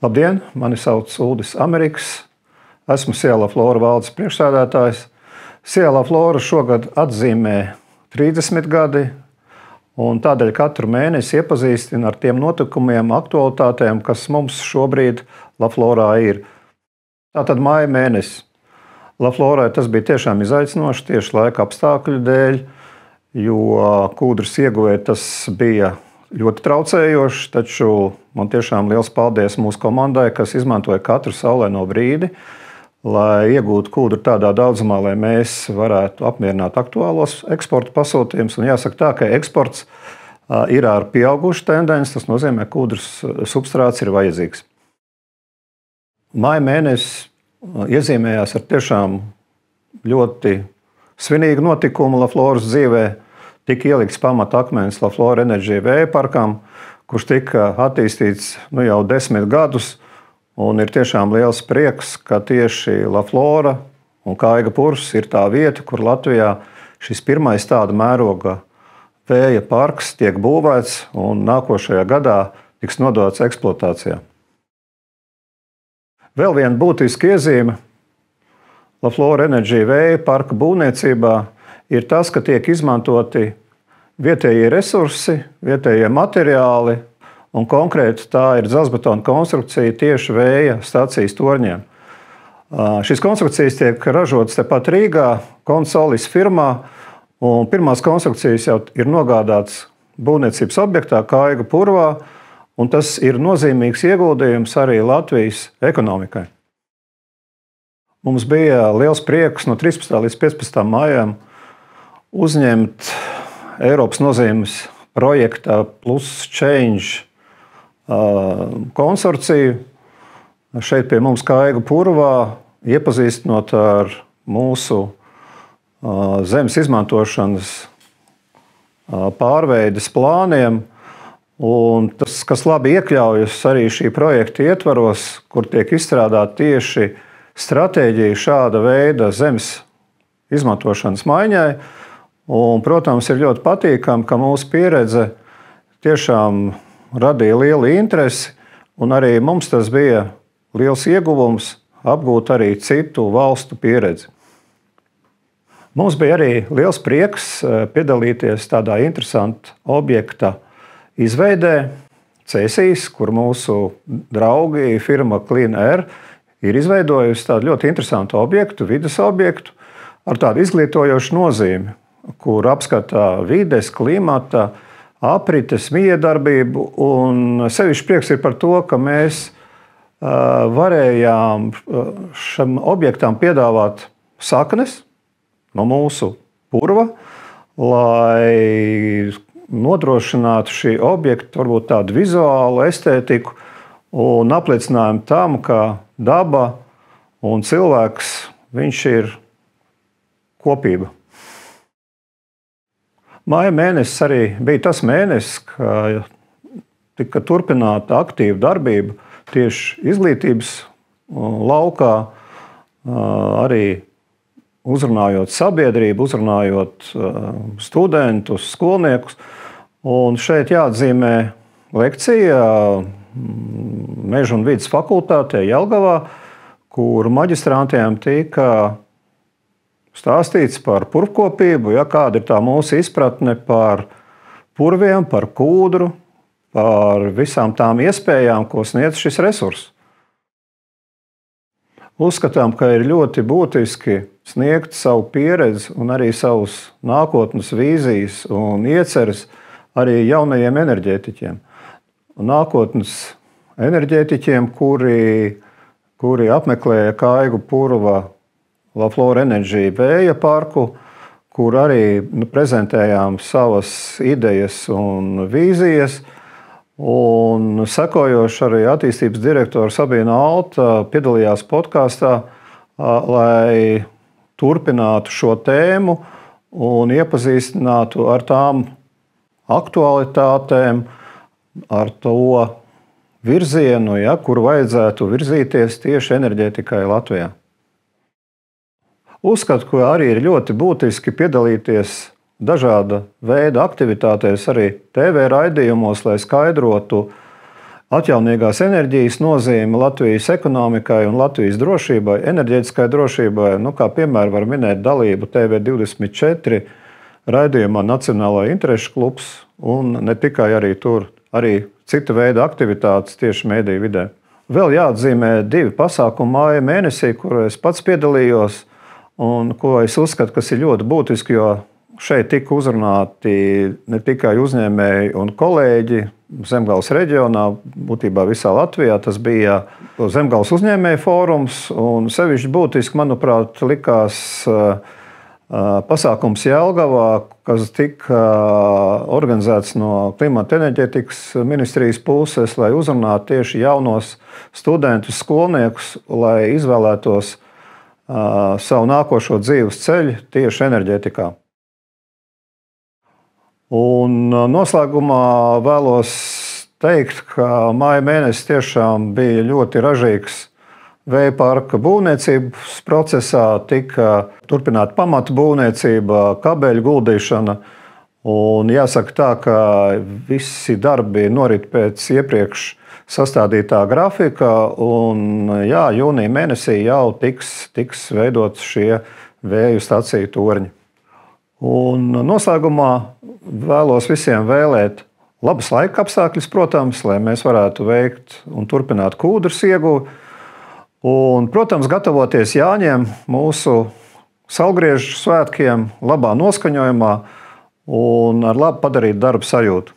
Labdien, mani sauc Uldis Amerikas. Esmu Ciela Flora valdes priekšsēdētājs. Ciela Flora šogad atzīmē 30 gadi, un tādēļ katru mēnesi iepazīstina ar tiem notikumiem, aktualitātēm, kas mums šobrīd Laflorā ir. Tātad māja mēnesis. Laflorai tas bija tiešām izaicinoši tieši laika apstākļu dēļ, jo kūdras ieguvē tas bija ļoti traucējoši, taču man tiešām liels paldies mūsu komandai, kas izmantoja katru saulaino brīdi, lai iegūtu kūdru tādā daudzumā, lai mēs varētu apmierināt aktuālos eksporta pasūtījumus. Un jāsaka tā, ka eksports ir ar pieaugušu tendenci, tas nozīmē, ka kūdras substrāts ir vajadzīgs. Māja mēnesis iezīmējās ar tiešām ļoti svinīgu notikumu Lafloras dzīvē. Tika ielikts pamatakmens Laflora Energy vēja parkam, kurš tika attīstīts jau 10 gadus. Un ir tiešām liels prieks, ka tieši Laflora un Kaiga purvs ir tā vieta, kur Latvijā šis pirmais tāda mēroga vēja parks tiek būvēts un nākošajā gadā tiks nodots eksploatācijā. Vēl viena būtiska iezīme Laflora Energy vēja parka būvniecībā ir tas, ka tiek izmantoti vietējie resursi, vietējie materiāli, un konkrēti tā ir dzelzbetona konstrukcija tieši vēja stacijas torņiem. Šīs konstrukcijas tiek ražotas tepat Rīgā, Konsolis firmā, un pirmās konstrukcijas jau ir nogādātas būvniecības objektā Kaiga purvā, un tas ir nozīmīgs ieguldījums arī Latvijas ekonomikai. Mums bija liels prieks no 13. līdz 15. maijam uzņemt Eiropas nozīmes projekta Plus Change konsorciju. Šeit pie mums Kaiga purvā, iepazīstinot ar mūsu zemes izmantošanas pārveides plāniem. Un tas, kas labi iekļaujas arī šī projekta ietvaros, kur tiek izstrādāta tieši stratēģija šāda veida zemes izmantošanas maiņai. Un, protams, ir ļoti patīkami, ka mūsu pieredze tiešām radīja lielu interesi, un arī mums tas bija liels ieguvums apgūt arī citu valstu pieredzi. Mums bija arī liels prieks piedalīties tādā interesanta objekta izveidē Cēsīs, kur mūsu draugi firma Clean Air ir izveidojusi tādu ļoti interesantu objektu, vides objektu ar tādu izglītojošu nozīmi, kur apskata vides, klimata, aprites, miedarbību. Un sevišķi prieks ir par to, ka mēs varējām šim objektam piedāvāt saknes no mūsu purva, lai nodrošinātu šī objekta varbūt tādu vizuālu estētiku un apliecinājumu tam, ka daba un cilvēks, viņš ir kopība. Māja mēnesis arī bija tas mēnesis, kad tika turpināta aktīva darbība tieši izglītības laukā, arī uzrunājot sabiedrību, uzrunājot studentus, skolniekus. Un šeit jāatzīmē lekcija Meža un vides fakultātē Jelgavā, kur maģistrāntiem tika stāstīts par purvkopību, kāda ir tā mūsu izpratne par purviem, par kūdru, par visām tām iespējām, ko sniedz šis resurs. Uzskatām, ka ir ļoti būtiski sniegt savu pieredzi un arī savus nākotnes vīzijas un ieceres arī jaunajiem enerģētiķiem. Nākotnes enerģētiķiem, kuri apmeklēja Kaiga purva Laflora Energy vēja parku, kur arī prezentējām savas idejas un vīzijas. Un sekojoši arī attīstības direktora Sabīna Alta piedalījās podkastā, lai turpinātu šo tēmu un iepazīstinātu ar tām aktualitātēm, ar to virzienu, kur vajadzētu virzīties tieši enerģētikai Latvijā. Uzskatu, ka arī ir ļoti būtiski piedalīties dažāda veida aktivitātēs, arī TV raidījumos, lai skaidrotu atjaunīgās enerģijas nozīme Latvijas ekonomikai un Latvijas drošībai, enerģētiskai drošībai. Kā piemēru var minēt dalību TV24 raidījumā Nacionālā interešu klubs un ne tikai arī tur, arī cita veida aktivitātes tieši mediju vidē. Vēl jāatzīmē 2 pasākumi māja mēnesī, kur es pats piedalījos un ko es uzskatu, kas ir ļoti būtiski, jo šeit tika uzrunāti ne tikai uzņēmēji un kolēģi Zemgales reģionā, būtībā visā Latvijā. Tas bija Zemgales uzņēmēju fórums un sevišķi būtiski, manuprāt, likās pasākums Jelgavā, kas tika organizēts no Klimata enerģētikas ministrijas puses, lai uzrunātu tieši jaunos studentus, skolniekus, lai izvēlētos savu nākošo dzīves ceļu tieši enerģētikā. Un noslēgumā vēlos teikt, ka māja mēnesis tiešām bija ļoti ražīgs vēja parka būvniecības procesā, tika turpināta pamata būvniecība, kabeļu guldīšana. Un jāsaka tā, ka visi darbi norit pēc iepriekš sastādītā grafika, un jūnija mēnesī jau tiks veidots šie vēju staciju torņi. Un noslēgumā vēlos visiem vēlēt labus laika apstākļus, protams, lai mēs varētu veikt un turpināt kūdras ieguvi. Un, protams, gatavoties Jāņiem, mūsu saulgriežu svētkiem, labā noskaņojumā un ar labu padarītu darbu sajūtu.